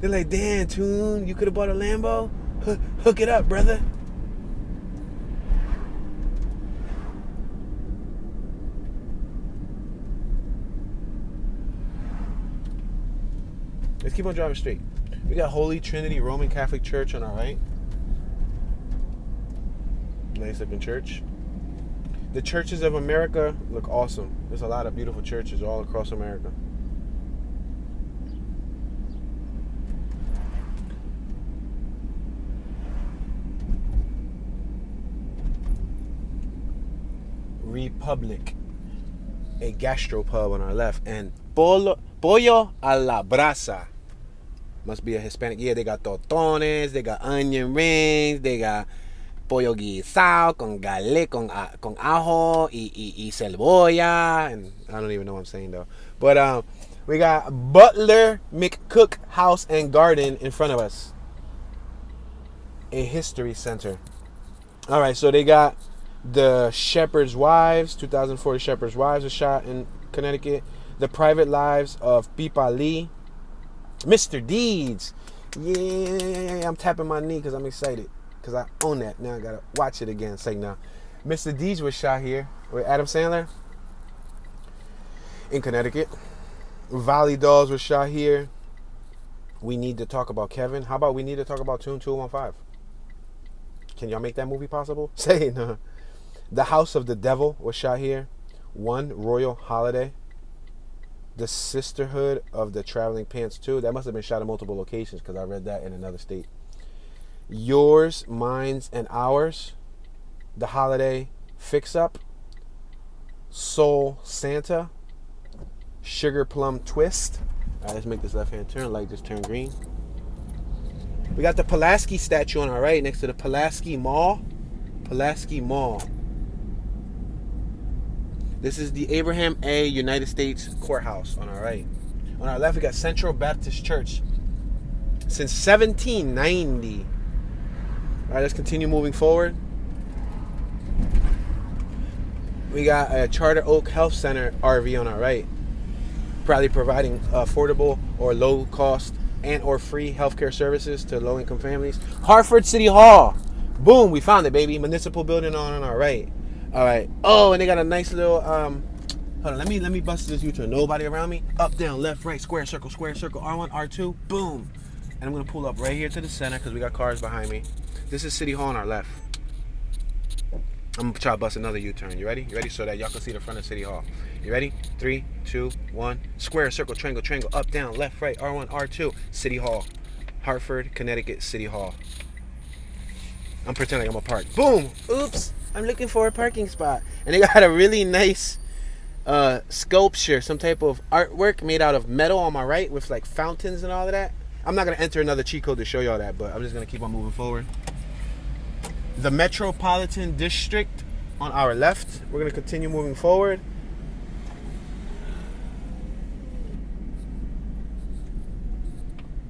They're like, damn, Toon, you could have bought a Lambo? Hook it up, brother. Let's keep on driving straight. We got Holy Trinity Roman Catholic Church on our right. Nice looking church. The churches of America look awesome. There's a lot of beautiful churches all across America. Republic, a gastropub on our left, and pollo a la brasa. Must be a Hispanic. Yeah, they got totones, they got onion rings, they got pollo guisado con con ajo y cebolla, and I don't even know what I'm saying though. But we got Butler McCook House and Garden in front of us, a history center. All right, so they got the Shepherd's Wives, 2004 Shepherd's Wives was shot in Connecticut. The Private Lives of Pipa Lee. Mr. Deeds. Yeah, I'm tapping my knee because I'm excited. Because I own that. Now I got to watch it again. Say now. Mr. Deeds was shot here with Adam Sandler in Connecticut. Valley Dolls was shot here. We Need to Talk About Kevin. How about We Need to Talk About Tune 215? Can y'all make that movie possible? Say no. The House of the Devil was shot here. One Royal Holiday. The Sisterhood of the Traveling Pants 2. That must have been shot in multiple locations because I read that in another state. Yours, Mine's, and Ours. The Holiday Fix-Up. Soul Santa. Sugar Plum Twist. All right, let's make this left-hand turn. Light just turned green. We got the Pulaski statue on our right next to the Pulaski Mall. Pulaski Mall. This is the Abraham A. United States Courthouse on our right. On our left, we got Central Baptist Church. Since 1790. All right, let's continue moving forward. We got a Charter Oak Health Center RV on our right. Probably providing affordable or low cost and or free healthcare services to low-income families. Hartford City Hall. Boom, we found it, baby. Municipal building on our right. All right. Oh, and they got a nice little hold on, let me bust this U-turn. Nobody around me. Up, down, left, right, square circle, R1, R2, boom. And I'm gonna pull up right here to the center because we got cars behind me. This is City Hall on our left. I'm gonna try to bust another U-turn. You ready? You ready? So that y'all can see the front of City Hall. You ready? 3, 2, 1. Square, circle, triangle, triangle, up, down, left, right, R1, R2. City Hall. Hartford, Connecticut, City Hall. I'm pretending like I'm a park. Boom! Oops! I'm looking for a parking spot. And they got a really nice sculpture, some type of artwork made out of metal on my right with like fountains and all of that. I'm not gonna enter another cheat code to show y'all that, but I'm just gonna keep on moving forward. The Metropolitan District on our left. We're gonna continue moving forward.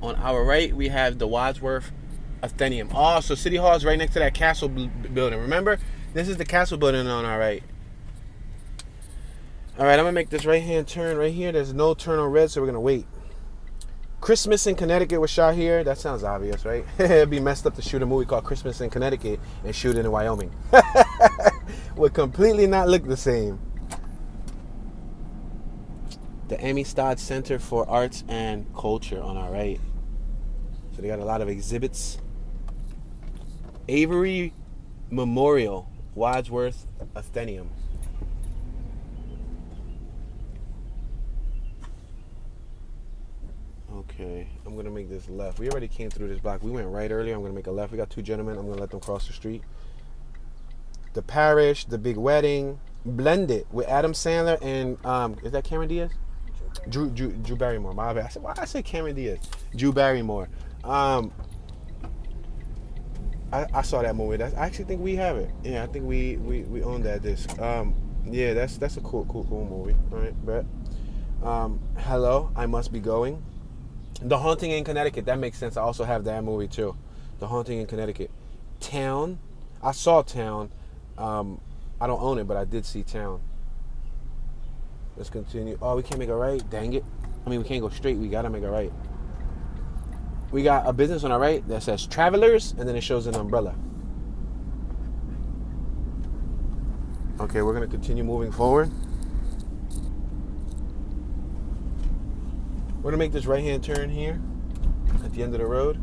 On our right, we have the Wadsworth Atheneum. Oh, so City Hall is right next to that castle building. Remember? This is the castle building on our right. All right, I'm gonna make this right-hand turn right here. There's no turn on red, so we're gonna wait. Christmas in Connecticut was shot here. That sounds obvious, right? It'd be messed up to shoot a movie called Christmas in Connecticut and shoot it in Wyoming. Would completely not look the same. The Amistad Center for Arts and Culture on our right. So they got a lot of exhibits. Avery Memorial, Wadsworth Atheneum. Okay, I'm going to make this left. We already came through this block. We went right earlier. I'm going to make a left. We got two gentlemen. I'm going to let them cross the street. The Parish, The Big Wedding, Blended with Adam Sandler and, is that Cameron Diaz? Drew Barrymore. My bad. I said, why did I say Cameron Diaz? Drew Barrymore. I saw that movie. I actually think we have it. Yeah, I think we own that disc. Yeah, that's a cool movie. All right, Brett. Hello, I Must Be Going. The Haunting in Connecticut. That makes sense. I also have that movie too. The Haunting in Connecticut. Town. I saw Town. I don't own it, but I did see Town. Let's continue. Oh, we can't make a right. Dang it. I mean, we can't go straight. We gotta make a right. We got a business on our right that says Travelers, and then it shows an umbrella. Okay, we're gonna continue moving forward. We're gonna make this right-hand turn here at the end of the road.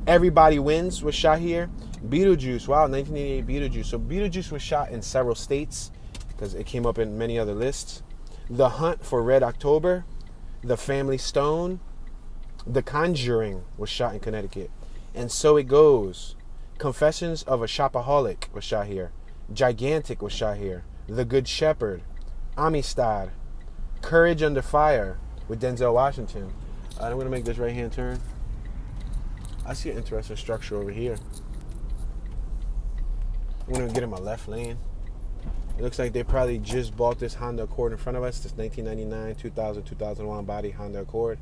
Everybody Wins was shot here. Beetlejuice, wow, 1988 Beetlejuice. So Beetlejuice was shot in several states because it came up in many other lists. The Hunt for Red October. The Family Stone. The Conjuring was shot in Connecticut. And So It Goes. Confessions of a Shopaholic was shot here. Gigantic was shot here. The Good Shepherd. Amistad. Courage Under Fire with Denzel Washington. I'm going to make this right-hand turn. I see an interesting structure over here. I'm going to get in my left lane. It looks like they probably just bought this Honda Accord in front of us. This 1999, 2000, 2001 body Honda Accord.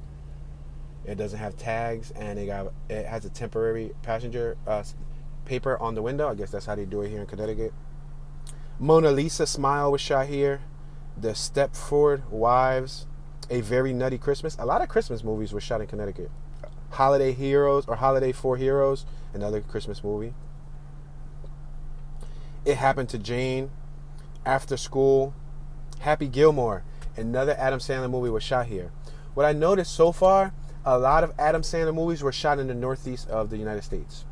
It doesn't have tags, and it has a temporary passenger paper on the window. I guess that's how they do it here in Connecticut. Mona Lisa Smile was shot here. The Stepford Wives, A Very Nutty Christmas. A lot of Christmas movies were shot in Connecticut. Holiday Heroes or Holiday for Heroes, another Christmas movie. It Happened to Jane, After School, Happy Gilmore, another Adam Sandler movie was shot here. What I noticed so far, a lot of Adam Sandler movies were shot in the northeast of the United States.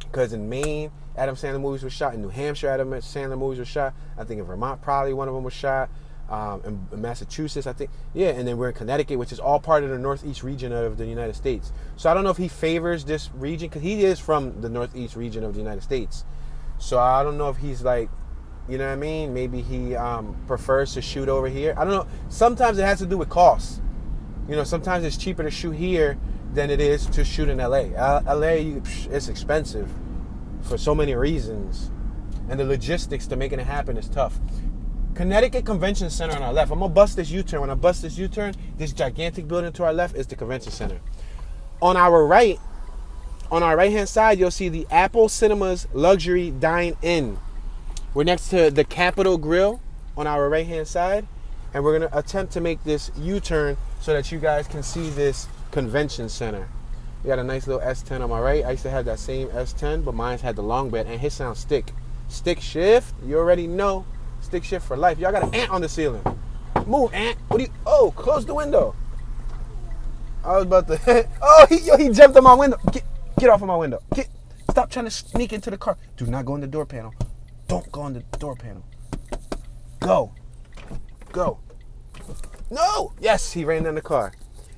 Because in Maine, Adam Sandler movies were shot. In New Hampshire, Adam Sandler movies were shot. I think in Vermont, probably one of them was shot. In Massachusetts, I think. Yeah, and then we're in Connecticut, which is all part of the northeast region of the United States. So I don't know if he favors this region, because he is from the northeast region of the United States. So I don't know if he's like, you know what I mean? Maybe he prefers to shoot over here. I don't know. Sometimes it has to do with costs. You know, sometimes it's cheaper to shoot here than it is to shoot in LA. LA, it's expensive for so many reasons. And the logistics to making it happen is tough. Connecticut Convention Center on our left. I'm going to bust this U-turn. When I bust this U-turn, this gigantic building to our left is the Convention Center. On our right, on our right-hand side, you'll see the Apple Cinemas Luxury Dine-In. We're next to the Capitol Grill on our right-hand side. And we're going to attempt to make this U-turn so that you guys can see this convention center. We got a nice little S10 on my right. I used to have that same S10, but mine's had the long bed, and his sounds stick. Stick shift, you already know. Stick shift for life. Y'all got an ant on the ceiling. Move, ant. Oh, close the window. I was about to, oh, he jumped on my window. Get off of my window. Stop trying to sneak into the car. Do not go in the door panel. Don't go in the door panel. Go. No! Yes, he ran down the car.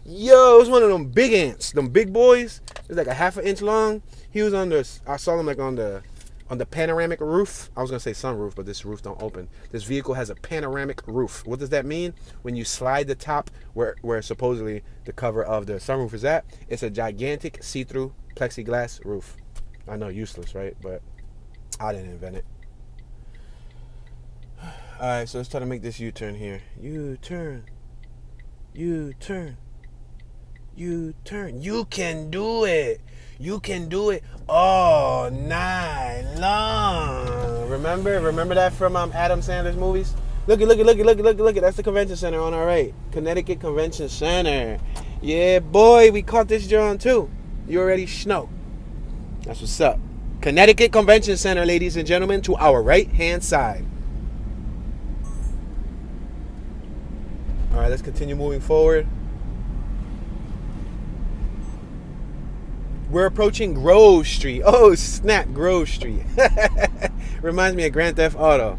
Yo, it was one of them big ants, them big boys. It was like a half an inch long. He was I saw him like on the panoramic roof. I was gonna say sunroof, but this roof don't open. This vehicle has a panoramic roof. What does that mean? When you slide the top where supposedly the cover of the sunroof is at, it's a gigantic see-through plexiglass roof. I know, useless, right? But I didn't invent it. All right, so let's try to make this U-turn here. U-turn. You can do it. You can do it all night long. Remember that from Adam Sandler's movies? Look it. That's the convention center on our right. Connecticut Convention Center. Yeah, boy, we caught this John too. You already know. That's what's up. Connecticut Convention Center, ladies and gentlemen, to our right-hand side. All right, let's continue moving forward. We're approaching Grove Street. Oh, snap, Grove Street. Reminds me of Grand Theft Auto.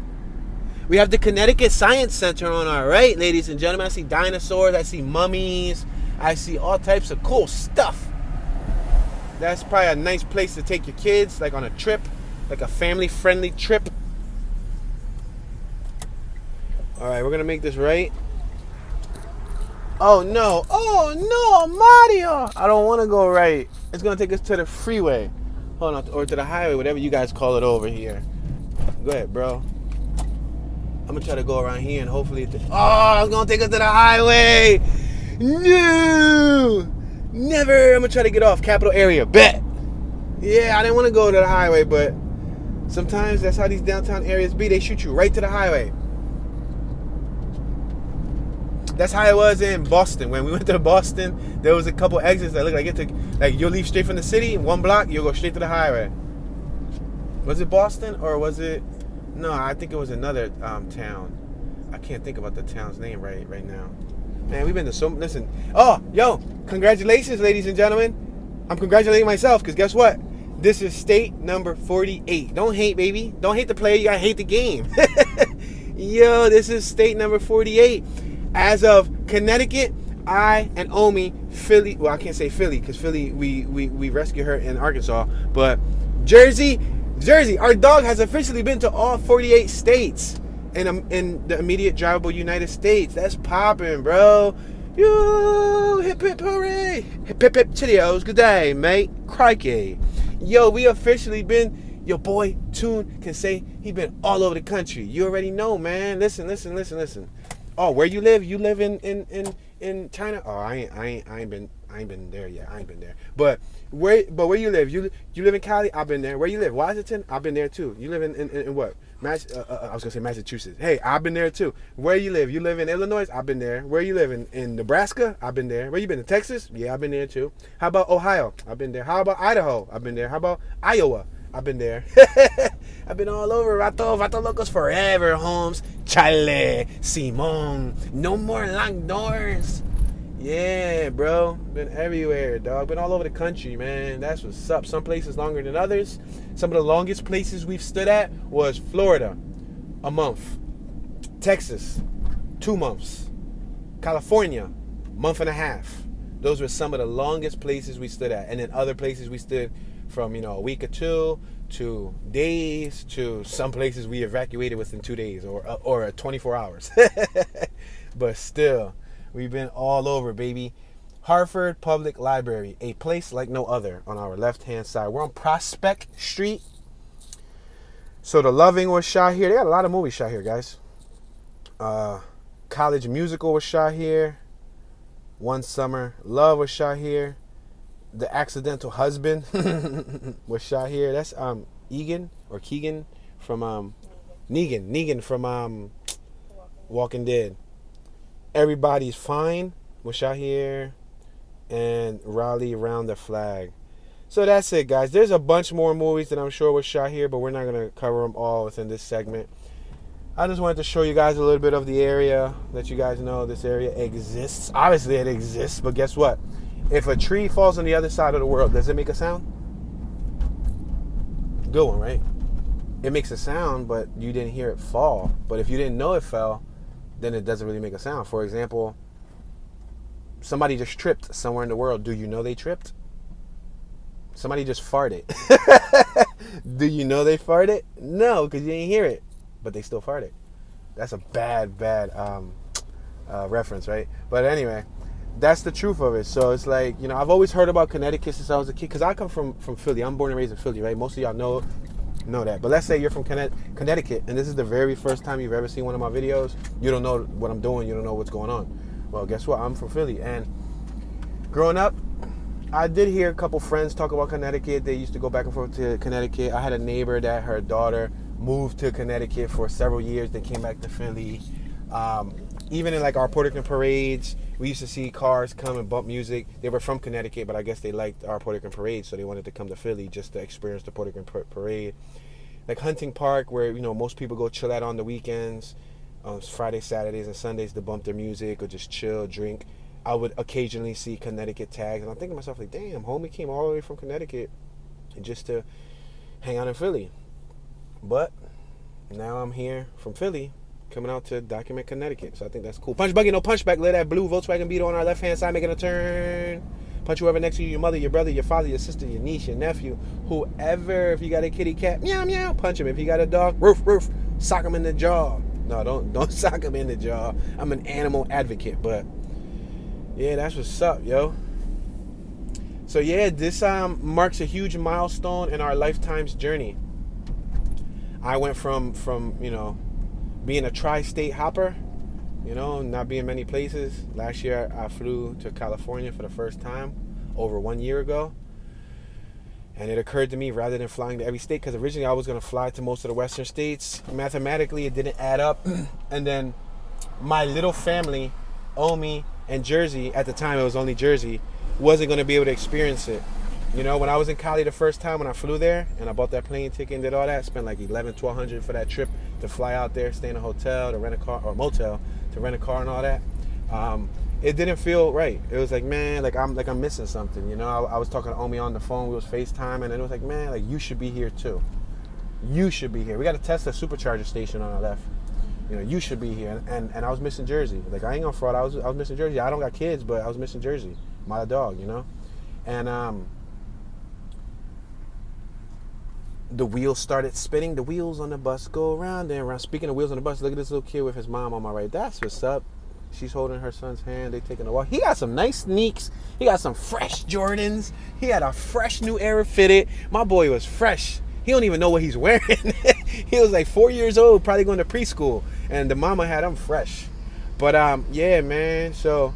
We have the Connecticut Science Center on our right, ladies and gentlemen. I see dinosaurs. I see mummies. I see all types of cool stuff. That's probably a nice place to take your kids, like on a trip, like a family-friendly trip. All right, we're going to make this right. Oh, no, Mario. I don't want to go right. It's going to take us to the freeway. Hold on, or to the highway, whatever you guys call it over here. Go ahead, bro. I'm going to try to go around here and hopefully... it's going to take us to the highway. No. Never. I'm going to try to get off. Capital area. Bet. Yeah, I didn't want to go to the highway, but sometimes that's how these downtown areas be. They shoot you right to the highway. That's how it was in Boston. When we went to Boston, there was a couple exits that looked like you'll leave straight from the city, one block, you'll go straight to the highway. Was it Boston or was it? No, I think it was another town. I can't think about the town's name right now. Man, we've been to so. Listen. Oh, yo, congratulations, ladies and gentlemen. I'm congratulating myself because guess what? This is state number 48. Don't hate, baby. Don't hate the player. You gotta hate the game. Yo, this is state number 48. As of Connecticut, I and Omi, Philly. Well, I can't say Philly because Philly, we rescued her in Arkansas. But Jersey, our dog has officially been to all 48 states in the immediate drivable United States. That's popping, bro. Yo, hip hip hooray. Hip hip hip chilios. Good day, mate. Crikey. Yo, we officially been. Your boy Toon can say he been all over the country. You already know, man. Listen. Oh, where you live? You live in China? Oh, I ain't been there yet. I ain't been there. But where you live? You live in Cali? I've been there. Where you live? Washington? I've been there too. You live in what? I was gonna say Massachusetts. Hey, I've been there too. Where you live? You live in Illinois? I've been there. Where you live in Nebraska? I've been there. Where you been in Texas? Yeah, I've been there too. How about Ohio? I've been there. How about Idaho? I've been there. How about Iowa? I've been there. I've been all over. Vato locos forever, Holmes. Chale, Simon. No more long doors. Yeah, bro. Been everywhere, dog. Been all over the country, man. That's what's up. Some places longer than others. Some of the longest places we've stood at was Florida, a month. Texas, 2 months. California, month and a half. Those were some of the longest places we stood at. And then other places we stood from, a week or two to days to some places we evacuated within 2 days or 24 hours. But still, we've been all over, baby. Hartford Public Library, a place like no other on our left-hand side. We're on Prospect Street. So The Loving was shot here. They got a lot of movies shot here, guys. College Musical was shot here. One Summer Love was shot here. The Accidental Husband was shot here. That's Egan or Keegan from Negan from Walking Dead. Everybody's Fine was shot here, and Raleigh Around the Flag. So that's it, guys. There's a bunch more movies that I'm sure was shot here, but we're not gonna cover them all within this segment. I just wanted to show you guys a little bit of the area, let you guys know this area exists. Obviously it exists, but guess what? If a tree falls on the other side of the world, does it make a sound? good one, right? It makes a sound, but you didn't hear it fall. But if you didn't know it fell, then it doesn't really make a sound. For example, somebody just tripped somewhere in the world. Do you know they tripped? Somebody just farted. Do you know they farted? No, because you didn't hear it, but they still farted. That's a bad reference, right? But anyway, that's the truth of it. So it's like, you know, I've always heard about Connecticut since I was a kid, because I come from Philly. I'm born and raised in Philly, right? Most of y'all know that. But let's say you're from Connecticut, and this is the very first time you've ever seen one of my videos. You don't know what I'm doing. You don't know what's going on. Well, guess what? I'm from Philly, and growing up, I did hear a couple friends talk about Connecticut. They used to go back and forth to Connecticut. I had a neighbor that her daughter moved to Connecticut for several years. They came back to Philly. Even in like our Puerto Rican parades, we used to see cars come and bump music. They were from Connecticut, but I guess they liked our Puerto Rican parade, so they wanted to come to Philly just to experience the Puerto Rican parade. Like Hunting Park, where, you know, most people go chill out on the weekends, Fridays, Saturdays, and Sundays to bump their music or just chill, drink. I would occasionally see Connecticut tags, and I'm thinking to myself, like, damn, homie came all the way from Connecticut just to hang out in Philly. But now I'm here from Philly, coming out to document Connecticut. So I think that's cool. Punch buggy, no punchback. Let that blue Volkswagen Beetle on our left-hand side making a turn. Punch whoever next to you, your mother, your brother, your father, your sister, your niece, your nephew, whoever. If you got a kitty cat, meow, meow, punch him. If you got a dog, roof, roof, sock him in the jaw. No, don't sock him in the jaw. I'm an animal advocate, but yeah, that's what's up, yo. So yeah, this marks a huge milestone in our lifetime's journey. I went from you know, being a tri-state hopper, you know, not being many places. Last year I flew to California for the first time over 1 year ago. And it occurred to me, rather than flying to every state, because originally I was going to fly to most of the western states, mathematically it didn't add up. And then my little family, Omi and Jersey, at the time it was only Jersey, wasn't going to be able to experience it. You know, when I was in Cali the first time, when I flew there and I bought that plane ticket and did all that, spent like $1,100-1,200 for that trip to fly out there, stay in a hotel, to rent a car, or motel, to rent a car and all that. It didn't feel right. It was like, man, like I'm missing something. You know, I was talking to Omi on the phone. We was FaceTime, and it was like, man, like you should be here too. You should be here. We got to test a supercharger station on our left. You know, you should be here. And I was missing Jersey. Like, I ain't gonna fraud. I was missing Jersey. I don't got kids, but I was missing Jersey. My dog, you know. And the wheels started spinning. The wheels on the bus go around and around. Speaking of wheels on the bus, look at this little kid with his mom on my right. That's what's up. She's holding her son's hand. They taking a walk. He got some nice sneaks. He got some fresh Jordans. He had a fresh new Era fitted. My boy was fresh. He don't even know what he's wearing. He was like 4 years old, probably going to preschool. And the mama had him fresh. But yeah, man. So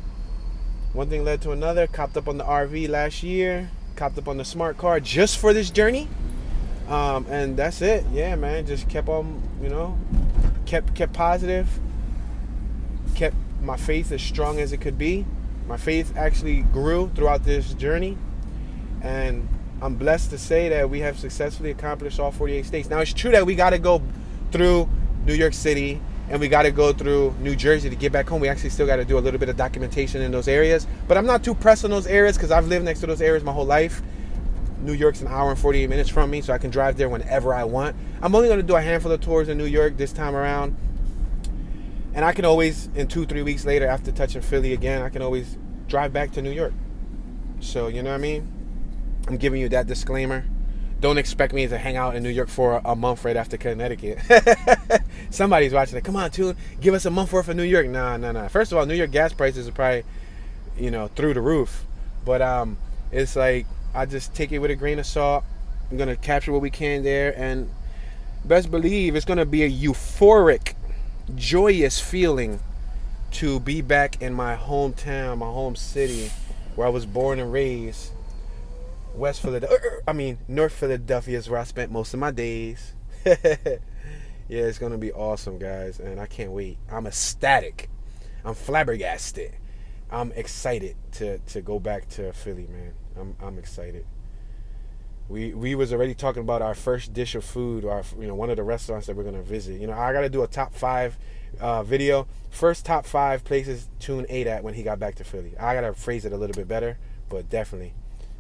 one thing led to another. Copped up on the RV last year. Copped up on the smart car just for this journey. And that's it. Yeah, man. Just kept on, you know, kept positive. Kept my faith as strong as it could be. My faith actually grew throughout this journey, and I'm blessed to say that we have successfully accomplished all 48 states. Now, it's true that we got to go through New York City and we got to go through New Jersey to get back home. We actually still got to do a little bit of documentation in those areas, but I'm not too pressed on those areas because I've lived next to those areas my whole life. New York's an hour and 48 minutes from me, so I can drive there whenever I want. I'm only going to do a handful of tours in New York this time around. And I can always, in 2-3 weeks later, after touching Philly again, I can always drive back to New York. So, you know what I mean? I'm giving you that disclaimer. Don't expect me to hang out in New York for a month right after Connecticut. Somebody's watching it. Come on, Tune, give us a month worth of New York. Nah. First of all, New York gas prices are probably, you know, through the roof. But it's like, I just take it with a grain of salt. I'm going to capture what we can there. And best believe it's going to be a euphoric, joyous feeling to be back in my hometown, my home city, where I was born and raised. North Philadelphia is where I spent most of my days. Yeah, it's gonna be awesome, guys, and I can't wait. I'm ecstatic. I'm flabbergasted. I'm excited to go back to Philly, man. I'm excited. We was already talking about our first dish of food, or one of the restaurants that we're gonna visit. You know, I gotta do a top 5 video. First top 5 places Tune ate at when he got back to Philly. I gotta phrase it a little bit better, but definitely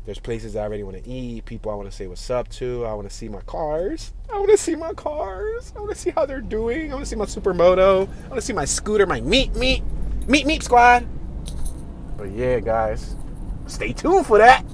There's places I already want to eat, people I want to say what's up to. I want to see my cars. I want to see my cars. I want to see how they're doing. I want to see my supermoto. I want to see my scooter, my meep squad. But yeah, guys, stay tuned for that.